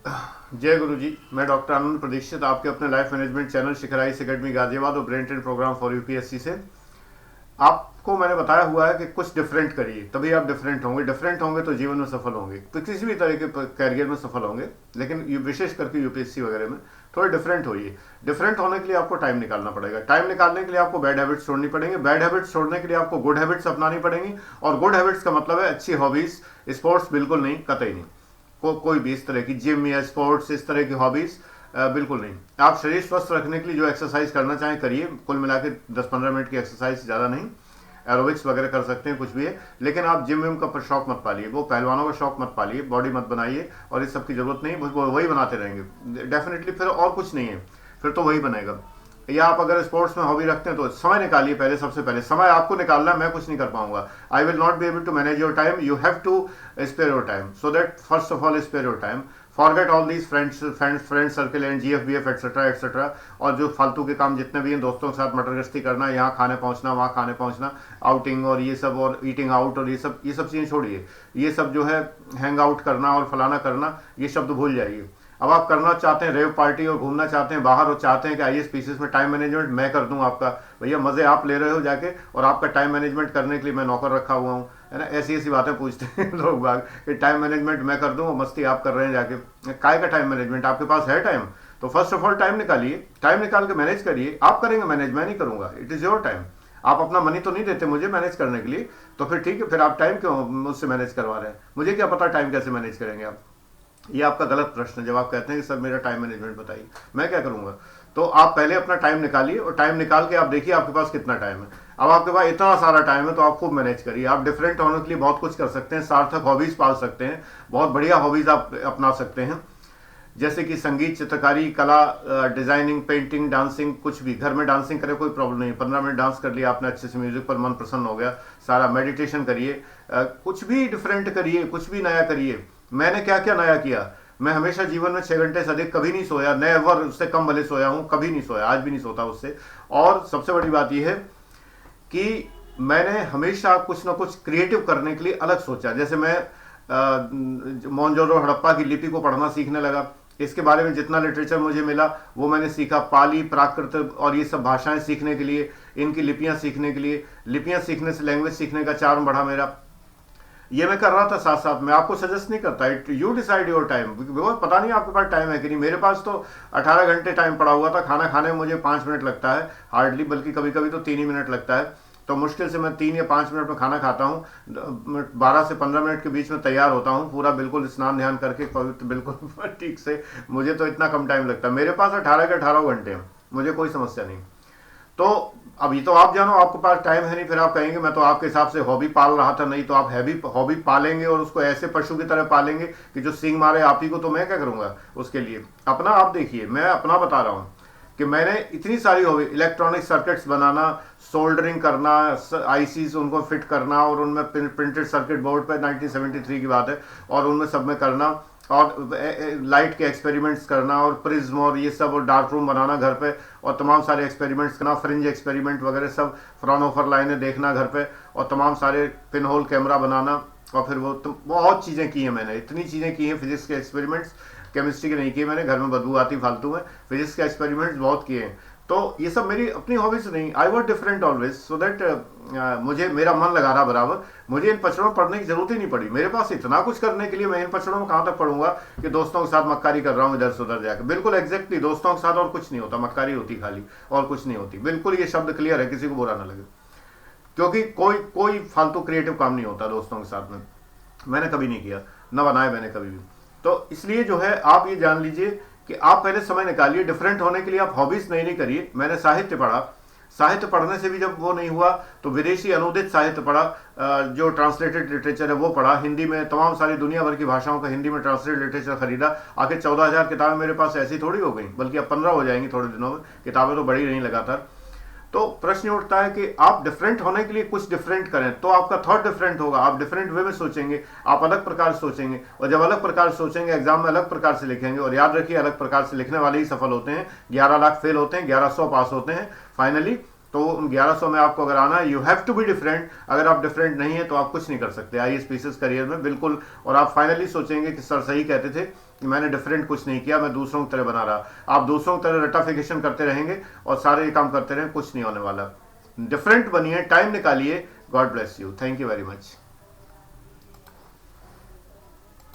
जय गुरु जी। मैं डॉक्टर आनंद प्रदीक्षित आपके अपने लाइफ मैनेजमेंट चैनल शिखर आईएएस एकेडमी गाजियाबाद और brain train programme for UPSC से आपको मैंने बताया हुआ है कि कुछ डिफरेंट करिए, तभी आप डिफरेंट होंगे। डिफरेंट होंगे तो जीवन में सफल होंगे, तो किसी भी तरह के कैरियर में सफल होंगे, लेकिन विशेष करके यूपीएससी वगैरह में थोड़े डिफरेंट होइए। डिफरेंट होने के लिए आपको टाइम निकालना पड़ेगा। टाइम निकालने के लिए आपको बैड हैबिट्स छोड़नी पड़ेंगे। बैड हैबिट्स छोड़ने के लिए आपको गुड हैबिट्स अपनानी पड़ेंगी। और गुड हैबिट्स का मतलब है अच्छी हॉबीज। स्पोर्ट्स बिल्कुल नहीं, कतई नहीं। कोई भी इस तरह की जिम या स्पोर्ट्स, इस तरह की हॉबीज बिल्कुल नहीं। आप शरीर स्वस्थ रखने के लिए जो एक्सरसाइज करना चाहें करिए। कुल मिला के 10-15 मिनट की एक्सरसाइज, ज़्यादा नहीं। एरोबिक्स वगैरह कर सकते हैं, कुछ भी है। लेकिन आप जिम विम का शौक मत पालिए, वो पहलवानों का शौक मत पालिए, बॉडी मत बनाइए। और इस सब की जरूरत नहीं, वही बनाते रहेंगे डेफिनेटली, फिर और कुछ नहीं है, फिर तो वही बनेगा। या आप अगर स्पोर्ट्स में हॉबी रखते हैं तो समय निकालिए। पहले सबसे पहले समय आपको निकालना है, मैं कुछ नहीं कर पाऊंगा। I will not be able to manage your time, you have to spare your time. So that first of all spare your time, forget all these friend circle and GFBF etcetera etcetera. और जो फालतू के काम जितने भी हैं, दोस्तों के साथ मटरगश्ती करना, यहाँ खाने पहुँचना, वहाँ खाने पहुँचना, आउटिंग और ये सब, और ईटिंग आउट और ये सब चीज़ें छोड़िए। ये सब जो है हैंग आउट करना और फलाना करना, ये शब्द भूल जाइए। अब आप करना चाहते हैं रेव पार्टी और घूमना चाहते हैं बाहर, और चाहते हैं कि आईएएस पीसीएस में टाइम मैनेजमेंट मैं कर दूं आपका। भैया मजे आप ले रहे हो जाके, और आपका टाइम मैनेजमेंट करने के लिए मैं नौकर रखा हुआ हूं, है ना। ऐसी ऐसी बातें पूछते हैं लोग बाग कि टाइम मैनेजमेंट मैं कर दूं, और मस्ती आप कर रहे हैं जाके। काय का टाइम मैनेजमेंट? आपके पास है टाइम तो फर्स्ट ऑफ ऑल टाइम निकालिए, टाइम निकाल के मैनेज करिए। आप करेंगे मैनेज, मैं नहीं करूंगा। It is your time. आप अपना मनी तो नहीं देते मुझे मैनेज करने के लिए, तो फिर ठीक है, फिर आप टाइम क्यों मुझसे मैनेज करवा रहे हैं? मुझे क्या पता टाइम कैसे मैनेज करेंगे आप। ये आपका गलत प्रश्न है जब आप कहते हैं कि सर मेरा टाइम मैनेजमेंट बताइए, मैं क्या करूंगा। तो आप पहले अपना टाइम निकालिए, और टाइम निकाल के आप देखिए आपके पास कितना टाइम है। अब आपके पास इतना सारा टाइम है तो आप खूब मैनेज करिए। आप डिफरेंट होने के लिए बहुत कुछ कर सकते हैं। सार्थक हॉबीज पाल सकते हैं, बहुत बढ़िया हॉबीज आप अपना सकते हैं, जैसे कि संगीत, चित्रकारी, कला, डिजाइनिंग, पेंटिंग, डांसिंग। कुछ भी घर में डांसिंग करें, कोई प्रॉब्लम नहीं। 15 मिनट डांस कर लिया आपने अच्छे से, म्यूजिक पर मन प्रसन्न हो गया सारा। मेडिटेशन करिए, कुछ भी डिफरेंट करिए, कुछ भी नया करिए। मैंने क्या क्या नया किया। मैं हमेशा जीवन में 6 घंटे से अधिक कभी नहीं सोया, नेवर, उससे कम भले सोया हूं, कभी नहीं सोया, आज भी नहीं सोता उससे। और सबसे बड़ी बात यह है कि मैंने हमेशा कुछ ना कुछ क्रिएटिव करने के लिए अलग सोचा। जैसे मैं मोहनजोदड़ो हड़प्पा की लिपि को पढ़ना सीखने लगा। इसके बारे में जितना लिटरेचर मुझे मिला वो मैंने सीखा। पाली, प्राकृत और ये सब भाषाएं सीखने के लिए, इनकी लिपियां सीखने के लिए, लिपियां सीखने से लैंग्वेज सीखने का चार्म बढ़ा मेरा। ये मैं कर रहा था साथ साथ। मैं आपको सजेस्ट नहीं करता, यू डिसाइड योर टाइम। पता नहीं आपके पास टाइम है कि नहीं। मेरे पास तो 18 घंटे टाइम पड़ा हुआ था। खाना खाने में मुझे 5 मिनट लगता है हार्डली, बल्कि कभी कभी तो 3 ही मिनट लगता है। तो मुश्किल से मैं 3 या 5 मिनट में खाना खाता हूँ। 12 से 15 मिनट के बीच में तैयार होता हूँ पूरा, बिल्कुल स्नान ध्यान करके, पवित्र बिल्कुल ठीक से। मुझे तो इतना कम टाइम लगता है। मेरे पास 18 के 18 घंटे हैं, मुझे कोई समस्या नहीं। तो अभी तो आप जानो आपके पास टाइम है नहीं, फिर आप कहेंगे मैं तो आपके हिसाब से हॉबी पाल रहा था। नहीं, तो आप हॉबी पालेंगे और उसको ऐसे पशु की तरह पालेंगे कि जो सींग मारे आप ही को, तो मैं क्या करूंगा उसके लिए। अपना आप देखिए, मैं अपना बता रहा हूं कि मैंने इतनी सारी हॉबी, इलेक्ट्रॉनिक सर्किट्स बनाना, सोल्डरिंग करना, आईसीज उनको फिट करना, और उनमें प्रिंटेड सर्किट बोर्ड पर 1973 की बात है, और उनमें सब में करना, और लाइट के एक्सपेरिमेंट्स करना, और प्रिज्म और ये सब, और डार्क रूम बनाना घर पे, और तमाम सारे एक्सपेरिमेंट्स करना, फ्रिंज एक्सपेरिमेंट वगैरह सब, फ्रॉनहोफर लाइनें देखना घर पे, और तमाम सारे पिन होल कैमरा बनाना। और फिर वो बहुत चीज़ें की हैं मैंने, इतनी चीज़ें की हैं। फिजिक्स के एक्सपेरिमेंट्स, केमिस्ट्री के नहीं किए मैंने, घर में बदबू आती फालतू में। फिजिक्स के एक्सपेरिमेंट्स बहुत किए हैं। तो ये सब मेरी अपनी हॉबीज नहीं। I was different always, so that मुझे मेरा मन लगा रहा बराबर। मुझे इन पचड़ों में पढ़ने की जरूरत ही नहीं पड़ी। मेरे पास इतना कुछ करने के लिए, मैं इन पचड़ों में कहाँ तक पढ़ूंगा कि दोस्तों के साथ मक्कारी कर रहा हूँ इधर से उधर जाकर। बिल्कुल एग्जैक्टली, दोस्तों के साथ और कुछ नहीं होता, मक्कारी होती खाली, और कुछ नहीं होती। बिल्कुल ये शब्द क्लियर है, किसी को बुरा ना लगे, क्योंकि कोई फालतू क्रिएटिव काम नहीं होता दोस्तों के साथ में। मैंने कभी नहीं किया, न बनाए मैंने कभी भी। तो इसलिए जो है आप ये जान लीजिए कि आप पहले समय निकालिए डिफरेंट होने के लिए। आप हॉबीज नहीं करिए। मैंने साहित्य पढ़ा, साहित्य पढ़ने से भी जब वो नहीं हुआ तो विदेशी अनुदित साहित्य पढ़ा, जो ट्रांसलेटेड लिटरेचर है वो पढ़ा। हिंदी में तमाम सारी दुनिया भर की भाषाओं का हिंदी में ट्रांसलेटेड लिटरेचर खरीदा। आखिर 14,000 किताबें मेरे पास ऐसी थोड़ी हो गई, बल्कि अब 15 हो जाएंगी थोड़े दिनों में। किताबें तो बढ़ी रही लगातार। तो प्रश्न उठता है कि आप डिफरेंट होने के लिए कुछ डिफरेंट करें, तो आपका थॉट डिफरेंट होगा। आप डिफरेंट वे में सोचेंगे, आप अलग प्रकार से सोचेंगे, और जब अलग प्रकार से सोचेंगे एग्जाम में अलग प्रकार से लिखेंगे। और याद रखिए, अलग प्रकार से लिखने वाले ही सफल होते हैं। 11 लाख फेल होते हैं, 1100 पास होते हैं फाइनली। तो उन 1100 में आपको अगर आना है, you have to be different. अगर आप डिफरेंट नहीं है तो आप कुछ नहीं कर सकते आईएएस पीसीएस करियर में, बिल्कुल। और आप फाइनली सोचेंगे कि सर सही कहते थे कि मैंने डिफरेंट कुछ नहीं किया, मैं दूसरों की तरह बना रहा। आप दूसरों की तरह रटाफिकेशन करते रहेंगे और सारे ये काम करते रहें, कुछ नहीं होने वाला। डिफरेंट बनिए, टाइम निकालिए। God bless you, thank you very much.